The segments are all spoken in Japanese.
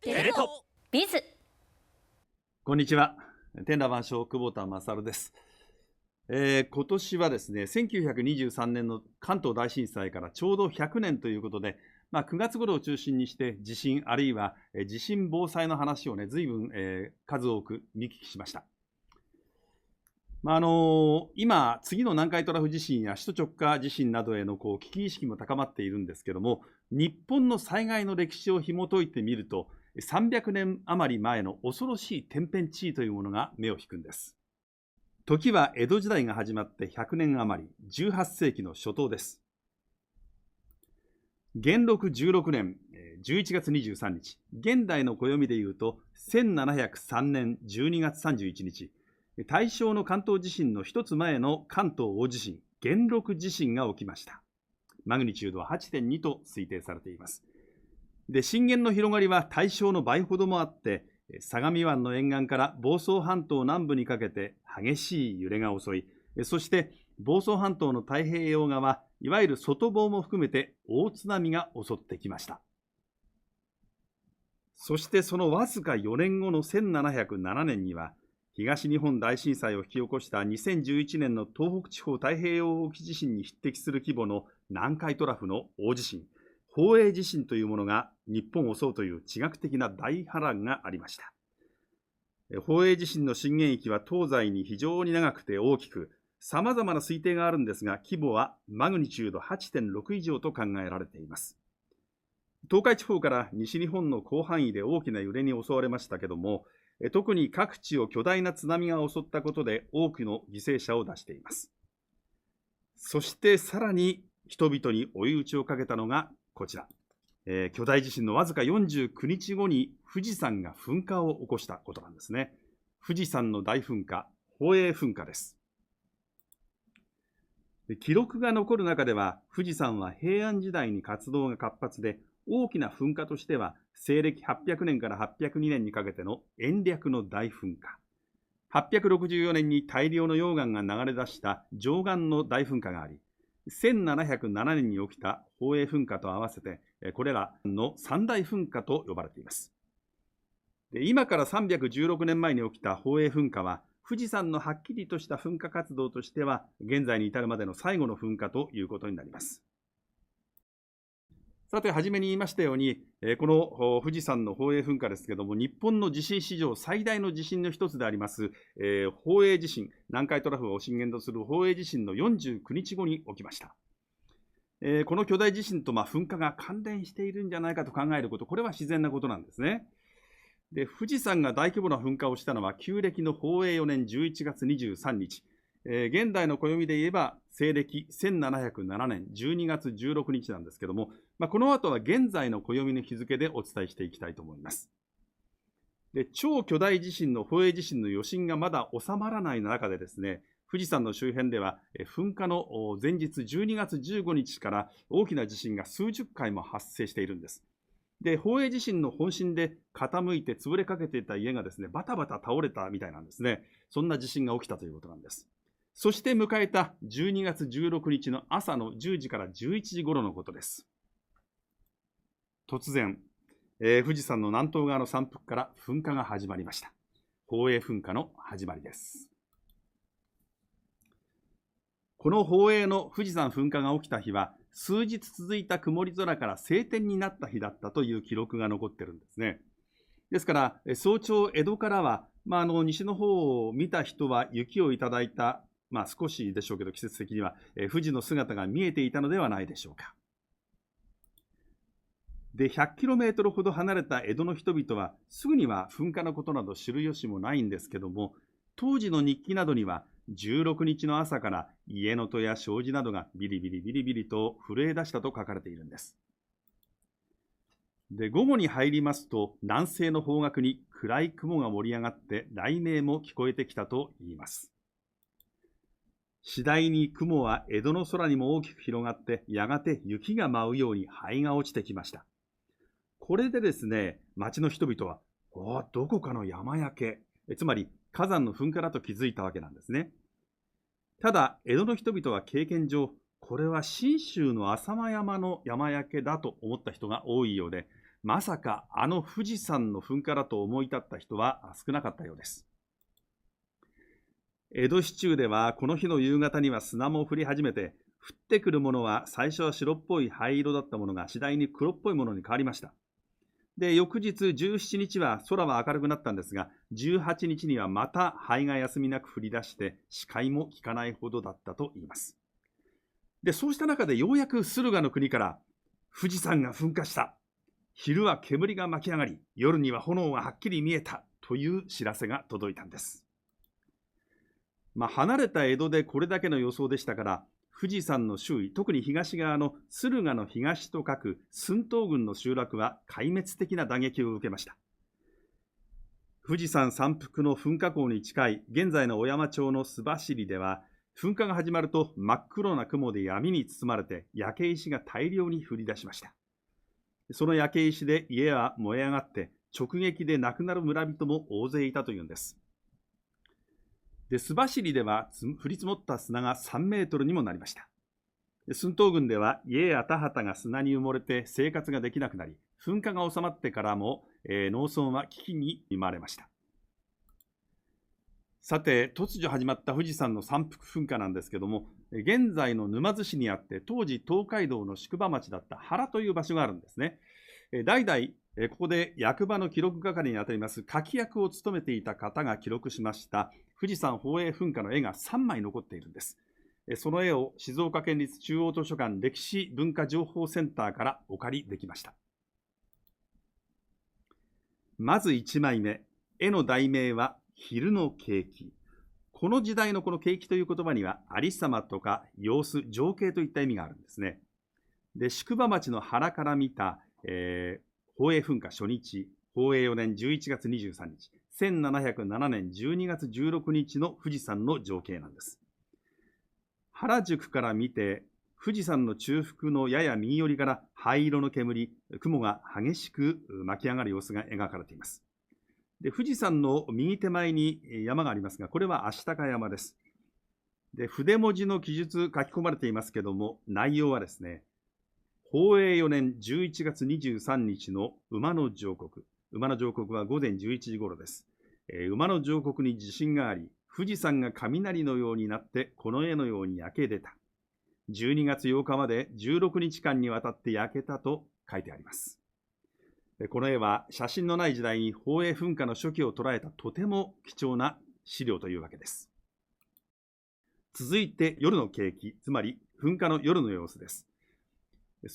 テレ東ビズ。こんにちは。天羅万象久保田勝です。今年はですね、1923年の関東大震災からちょうど100年ということで、9月頃を中心にして地震あるいは地震防災の話をね、随分、数多く見聞きしました。今、次の南海トラフ地震や首都直下地震などへの危機意識も高まっているんですけども、日本の災害の歴史を紐解いてみると、300年余り前の恐ろしい天変地異というものが目を引くんです。時は江戸時代が始まって100年余り、18世紀の初頭です。元禄16年11月23日、現代の暦でいうと1703年12月31日、大正の関東地震の一つ前の関東大地震、元禄地震が起きました。マグニチュードは 8.2 と推定されています。で、震源の広がりは大正の倍ほどもあって、相模湾の沿岸から房総半島南部にかけて激しい揺れが襲い、そして房総半島の太平洋側、いわゆる外房も含めて大津波が襲ってきました。そしてそのわずか4年後の1707年には、東日本大震災を引き起こした2011年の東北地方太平洋沖地震に匹敵する規模の南海トラフの大地震、宝永地震というものが日本を襲うという地学的な大波乱がありました。宝永地震の震源域は東西に非常に長くて大きく、さまざまな推定があるんですが、規模はマグニチュード 8.6 以上と考えられています。東海地方から西日本の広範囲で大きな揺れに襲われましたけども、特に各地を巨大な津波が襲ったことで多くの犠牲者を出しています。そしてさらに人々に追い打ちをかけたのがこちら、巨大地震のわずか49日後に富士山が噴火を起こしたことなんですね。富士山の大噴火、宝永噴火です。記録が残る中では、富士山は平安時代に活動が活発で、大きな噴火としては西暦800年から802年にかけての延暦の大噴火、864年に大量の溶岩が流れ出した上岩の大噴火があり、1707年に起きた宝永噴火と合わせてこれらの三大噴火と呼ばれています。で、今から316年前に起きた宝永噴火は富士山のはっきりとした噴火活動としては現在に至るまでの最後の噴火ということになります。さて、初めに言いましたように、この富士山の宝永噴火ですけれども、日本の地震史上最大の地震の一つであります、宝永地震、南海トラフを震源とする宝永地震の49日後に起きました。この巨大地震と噴火が関連しているんじゃないかと考えること、これは自然なことなんですね。で、富士山が大規模な噴火をしたのは旧暦の宝永4年11月23日。現代の暦で言えば西暦1707年12月16日なんですけども、この後は現在の暦の日付でお伝えしていきたいと思います。で、超巨大地震の宝永地震の余震がまだ収まらない中でですね、富士山の周辺では噴火の前日12月15日から大きな地震が数十回も発生しているんです。で、宝永地震の本震で傾いて潰れかけていた家がですね、バタバタ倒れたみたいなんですね。そんな地震が起きたということなんです。そして迎えた12月16日の朝の10時から11時頃のことです。突然、富士山の南東側の山腹から噴火が始まりました。宝永噴火の始まりです。この宝永の富士山噴火が起きた日は、数日続いた曇り空から晴天になった日だったという記録が残ってるんですね。ですから、早朝江戸からは、西の方を見た人は雪をいただいた、少しでしょうけど季節的には、富士の姿が見えていたのではないでしょうか。で、100km ほど離れた江戸の人々はすぐには噴火のことなど知る由もないんですけども、当時の日記などには16日の朝から家の戸や障子などがビリビリビリビリと震え出したと書かれているんです。で、午後に入りますと南西の方角に暗い雲が盛り上がって雷鳴も聞こえてきたといいます。次第に雲は江戸の空にも大きく広がって、やがて雪が舞うように灰が落ちてきました。これでですね、町の人々は、どこかの山焼け、つまり火山の噴火だと気づいたわけなんですね。ただ、江戸の人々は経験上、これは信州の浅間山の山焼けだと思った人が多いようで、まさかあの富士山の噴火だと思い立った人は少なかったようです。江戸市中ではこの日の夕方には砂も降り始めて、降ってくるものは最初は白っぽい灰色だったものが次第に黒っぽいものに変わりました。で、翌日17日は空は明るくなったんですが、18日にはまた灰が休みなく降り出して視界も効かないほどだったといいます。で、そうした中でようやく駿河の国から富士山が噴火した。昼は煙が巻き上がり、夜には炎がはっきり見えたという知らせが届いたんです。離れた江戸でこれだけの予想でしたから、富士山の周囲、特に東側の駿河の東と書く駿東郡の集落は壊滅的な打撃を受けました。富士山山腹の噴火口に近い現在の小山町の須走では、噴火が始まると真っ黒な雲で闇に包まれて焼け石が大量に降り出しました。その焼け石で家は燃え上がって直撃で亡くなる村人も大勢いたというんです。で、須走では降り積もった砂が3メートルにもなりました。駿東郡では家や田畑が砂に埋もれて生活ができなくなり、噴火が収まってからも、農村は危機に見舞われました。さて、突如始まった富士山の山腹噴火なんですけども、現在の沼津市にあって、当時東海道の宿場町だった原という場所があるんですね。代々、ここで役場の記録係にあたります書き役を務めていた方が記録しました富士山宝永噴火の絵が3枚残っているんです。その絵を静岡県立中央図書館歴史文化情報センターからお借りできました。まず1枚目、絵の題名は昼の景気。この時代のこの景気という言葉にはありさまとか様子、情景といった意味があるんですね。で、宿場町の原から見た、宝永噴火初日、宝永4年11月23日、1707年12月16日の富士山の情景なんです。原宿から見て、富士山の中腹のやや右寄りから灰色の煙、雲が激しく巻き上がる様子が描かれています。で、富士山の右手前に山がありますが、これは足高山です。で、筆文字の記述書き込まれていますけども、内容はですね、宝永4年11月23日の馬の上刻。馬の上刻は午前11時頃です。馬の上刻に地震があり、富士山が雷のようになってこの絵のように焼け出た。12月8日まで16日間にわたって焼けたと書いてあります。この絵は写真のない時代に宝永噴火の初期を捉えたとても貴重な資料というわけです。続いて夜の景気、つまり噴火の夜の様子です。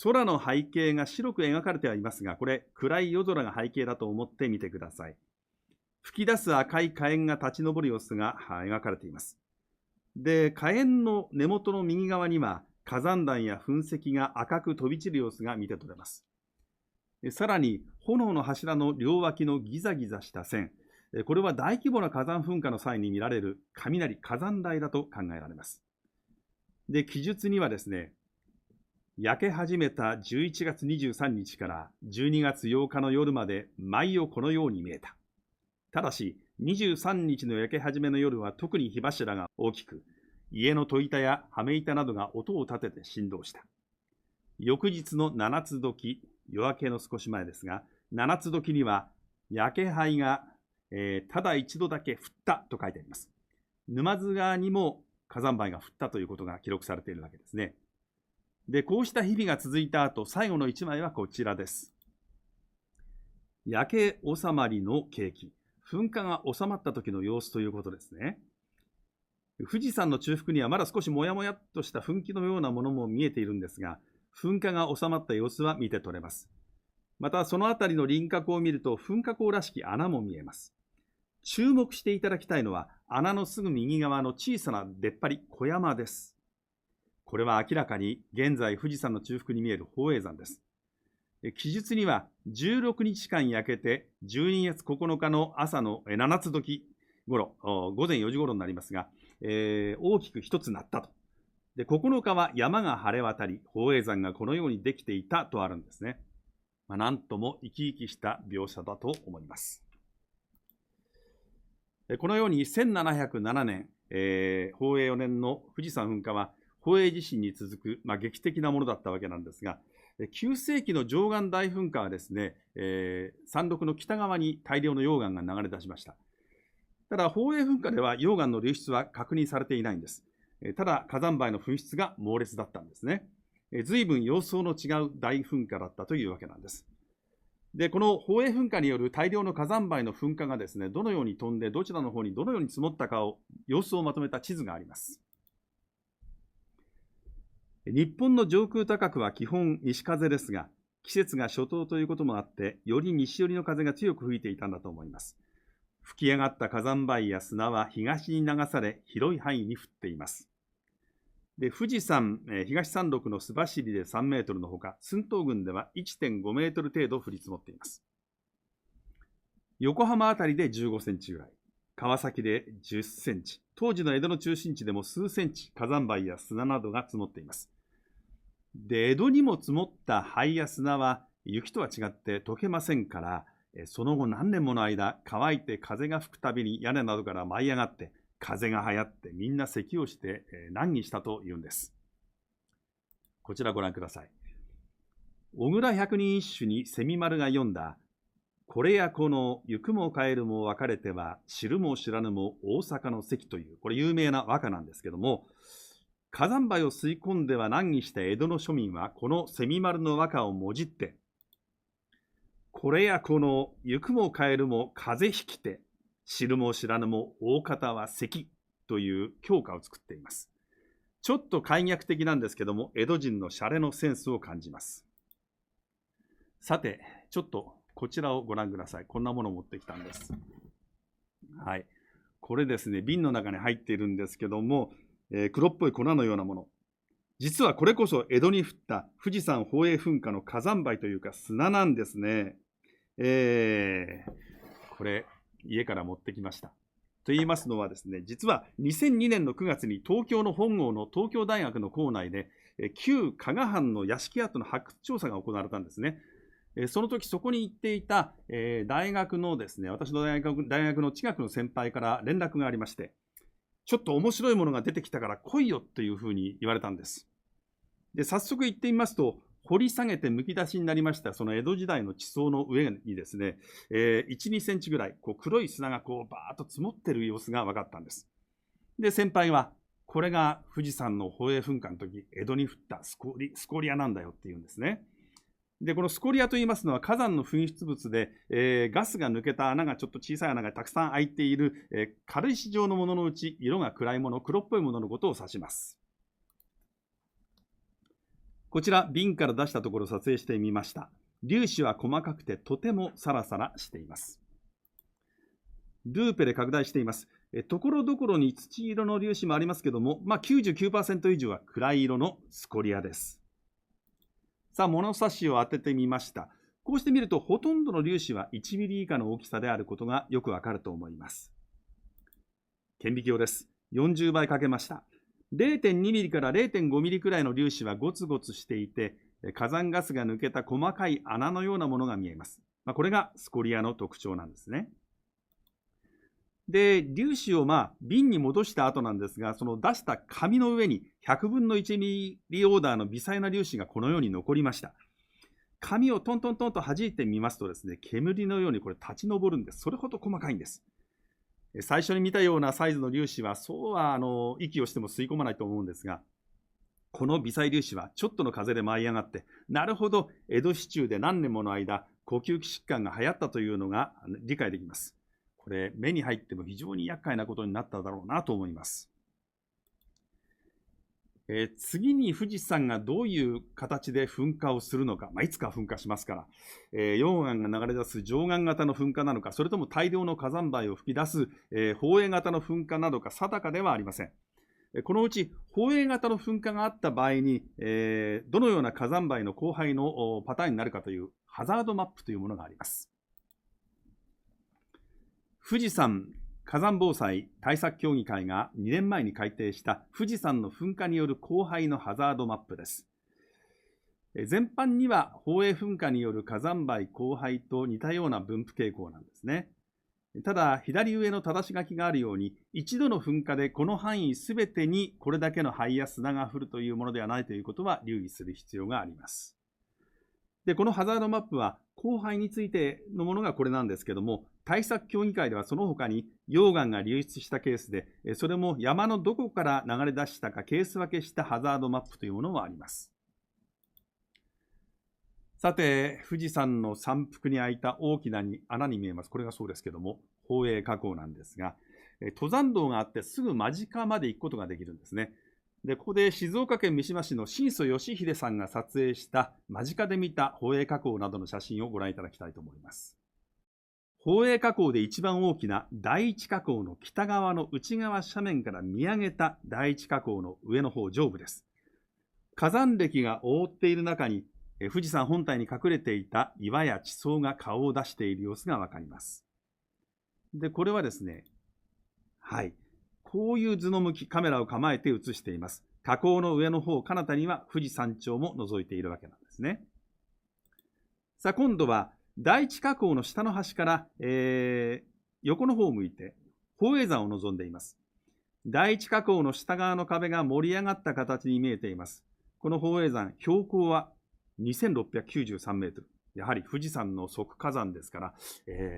空の背景が白く描かれてありますが、これ暗い夜空が背景だと思ってみてください。吹き出す赤い火炎が立ち上る様子が描かれています。で、火炎の根元の右側には火山弾や噴石が赤く飛び散る様子が見て取れます。さらに炎の柱の両脇のギザギザした線、これは大規模な火山噴火の際に見られる雷、火山台だと考えられます。で、記述にはですね、焼け始めた11月23日から12月8日の夜まで毎夜このように見えた。ただし、23日の焼け始めの夜は特に火柱が大きく、家の戸板やはめ板などが音を立てて振動した。翌日の七つ時、夜明けの少し前ですが、七つ時には焼け灰が、ただ一度だけ降ったと書いてあります。沼津川にも火山灰が降ったということが記録されているわけですね。で、こうした日々が続いた後、最後の1枚はこちらです。焼け収まりの景気。噴火が収まった時の様子ということですね。富士山の中腹にはまだ少しもやもやっとした噴気のようなものも見えているんですが、噴火が収まった様子は見て取れます。またそのあたりの輪郭を見ると噴火口らしき穴も見えます。注目していただきたいのは穴のすぐ右側の小さな出っ張り、小山です。これは明らかに現在富士山の中腹に見える宝永山です。記述には16日間焼けて12月9日の朝の7つ時頃、午前4時頃になりますが、大きく一つなったと。で、9日は山が晴れ渡り、宝永山がこのようにできていたとあるんですね。なんとも生き生きした描写だと思います。このように1707年、宝永4年の富士山噴火は宝永地震に続く、劇的なものだったわけなんですが、9世紀の貞観大噴火はですね、山麓の北側に大量の溶岩が流れ出しました。ただ、宝永噴火では溶岩の流出は確認されていないんです。ただ、火山灰の噴出が猛烈だったんですね。随分様相の違う大噴火だったというわけなんです。で、この宝永噴火による大量の火山灰の噴火がですね、どのように飛んで、どちらの方にどのように積もったかを、様子をまとめた地図があります。日本の上空高くは基本西風ですが、季節が初冬ということもあって、より西寄りの風が強く吹いていたんだと思います。吹き上がった火山灰や砂は東に流され、広い範囲に降っています。で、富士山、東山麓の須走で3メートルのほか、寸東郡では 1.5 メートル程度降り積もっています。横浜あたりで15センチぐらい、川崎で10センチ、当時の江戸の中心地でも数センチ、火山灰や砂などが積もっています。で、江戸にも積もった灰や砂は雪とは違って溶けませんから、その後何年もの間、乾いて風が吹くたびに屋根などから舞い上がって、風が流行ってみんな咳をして難儀したというんです。こちらご覧ください。小倉百人一首に蝉丸が読んだ、これやこの行くも帰るも別れては知るも知らぬも大阪の関という、これ有名な和歌なんですけども、火山灰を吸い込んでは難儀した江戸の庶民はこの蝉丸の和歌をもじって、これやこの行くも帰るも風邪ひきて、知るも知らぬも大方は関という教歌を作っています。ちょっと簡約的なんですけども、江戸人のシャレのセンスを感じます。さて、ちょっとこちらをご覧ください。こんなものを持ってきたんです。はい。これですね、瓶の中に入っているんですけども、黒っぽい粉のようなもの。実はこれこそ江戸に降った富士山宝永噴火の火山灰というか砂なんですね。これ、家から持ってきました。と言いますのはですね、実は2002年の9月に東京の本郷の東京大学の構内で、旧加賀藩の屋敷跡の発掘調査が行われたんですね。その時そこに行っていた、大学のですね、私の大学の地学の先輩から連絡がありまして、ちょっと面白いものが出てきたから来いよというふうに言われたんです。で、早速行ってみますと、掘り下げてむき出しになりましたその江戸時代の地層の上にですね、1、2センチぐらいこう黒い砂がこうバーッと積もっている様子が分かったんです。で、先輩はこれが富士山の宝永噴火の時江戸に降ったスコリアなんだよっていうんですね。で、このスコリアといいますのは火山の噴出物で、ガスが抜けた穴がちょっと小さい穴がたくさん開いている、軽石状のもののうち色が暗いもの、黒っぽいもののことを指します。こちら瓶から出したところ撮影してみました。粒子は細かくてとてもサラサラしています。ルーペで拡大しています。ところどころに土色の粒子もありますけども、99% 以上は暗い色のスコリアです。さあ、物差しを当ててみました。こうして見るとほとんどの粒子は1ミリ以下の大きさであることがよくわかると思います。顕微鏡です。40倍かけました。0.2 ミリから 0.5 ミリくらいの粒子はゴツゴツしていて、火山ガスが抜けた細かい穴のようなものが見えます。これがスコリアの特徴なんですね。で、粒子を瓶に戻した後なんですが、その出した紙の上に100分の1ミリオーダーの微細な粒子がこのように残りました。紙をトントントンと弾いてみますとですね、煙のようにこれ立ち上るんです。それほど細かいんです。最初に見たようなサイズの粒子は、そうは息をしても吸い込まないと思うんですが、この微細粒子はちょっとの風で舞い上がって、なるほど江戸市中で何年もの間、呼吸器疾患が流行ったというのが理解できます。これ、目に入っても非常に厄介なことになっただろうなと思います。次に富士山がどういう形で噴火をするのか、いつか噴火しますから、溶岩が流れ出す上岸型の噴火なのか、それとも大量の火山灰を吹き出す、宝永型の噴火などか定かではありません。このうち宝永型の噴火があった場合に、どのような火山灰の降灰のパターンになるかというハザードマップというものがあります。富士山火山防災対策協議会が2年前に改定した富士山の噴火による降灰のハザードマップです。全般には宝永噴火による火山灰降灰と似たような分布傾向なんですね。ただ、左上の正し書きがあるように、一度の噴火でこの範囲すべてにこれだけの灰や砂が降るというものではないということは留意する必要があります。で、このハザードマップは降灰についてのものがこれなんですけども、対策協議会ではその他に溶岩が流出したケースで、それも山のどこから流れ出したかケース分けしたハザードマップというものもあります。さて、富士山の山腹に開いた大きな穴に見えます。これがそうですけども、宝永火口なんですが、登山道があってすぐ間近まで行くことができるんですね。で、ここで静岡県三島市の新曽義秀さんが撮影した間近で見た宝永火口などの写真をご覧いただきたいと思います。宝永火口で一番大きな第一火口の北側の内側斜面から見上げた第一火口の上の方上部です。火山歴が覆っている中に富士山本体に隠れていた岩や地層が顔を出している様子がわかります。で、これはですね、はい。こういう図の向き、カメラを構えて映しています。火口の上の方、彼方には富士山頂も覗いているわけなんですね。さあ、今度は第一火口の下の端から、横の方を向いて宝永山を望んでいます。第一火口の下側の壁が盛り上がった形に見えています。この宝永山、標高は2693メートル。やはり富士山の側火山ですから、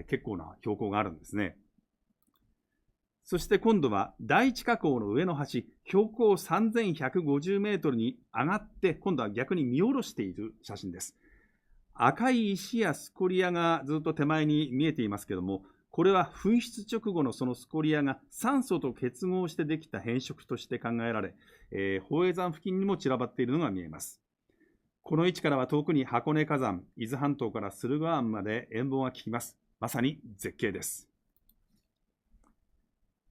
結構な標高があるんですね。そして今度は第一火口の上の端、標高3150メートルに上がって、今度は逆に見下ろしている写真です。赤い石やスコリアがずっと手前に見えていますけれども、これは噴出直後のそのスコリアが酸素と結合してできた変色として考えられ、宝永山付近にも散らばっているのが見えます。この位置からは遠くに箱根火山、伊豆半島から駿河湾まで遠望が効きます。まさに絶景です。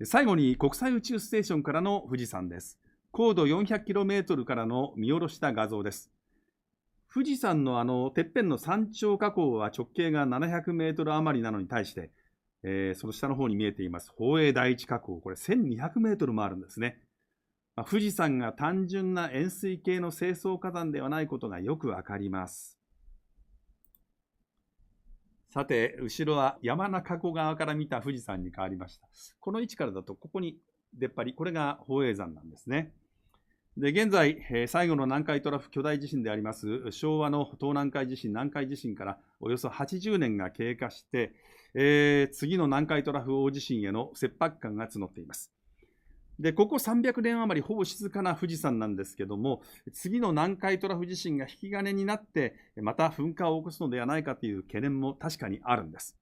最後に国際宇宙ステーションからの富士山です。高度 400km からの見下ろした画像です。富士山のてっぺんの山頂火口は直径が700メートル余りなのに対して、その下の方に見えています宝永第一火口、これ1200メートルもあるんですね。富士山が単純な円錐形の成層火山ではないことがよくわかります。さて、後ろは山中湖側から見た富士山に変わりました。この位置からだと、ここに出っ張り、これが宝永山なんですね。で、現在、最後の南海トラフ巨大地震であります、昭和の東南海地震、南海地震からおよそ80年が経過して、次の南海トラフ大地震への切迫感が募っています。で、ここ300年余りほぼ静かな富士山なんですけども、次の南海トラフ地震が引き金になって、また噴火を起こすのではないかという懸念も確かにあるんです。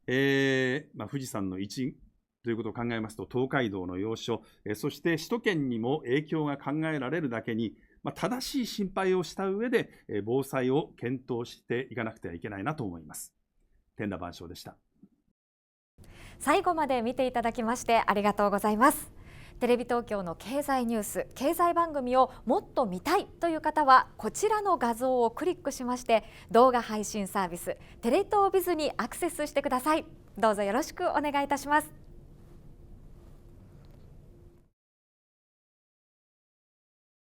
富士山の一因ということを考えますと、東海道の要所、そして首都圏にも影響が考えられるだけに、正しい心配をした上で、防災を検討していかなくてはいけないなと思います。天羅万象でした。最後まで見ていただきましてありがとうございます。テレビ東京の経済ニュース、経済番組をもっと見たいという方はこちらの画像をクリックしまして動画配信サービステレ東ビズにアクセスしてください。どうぞよろしくお願いいたします。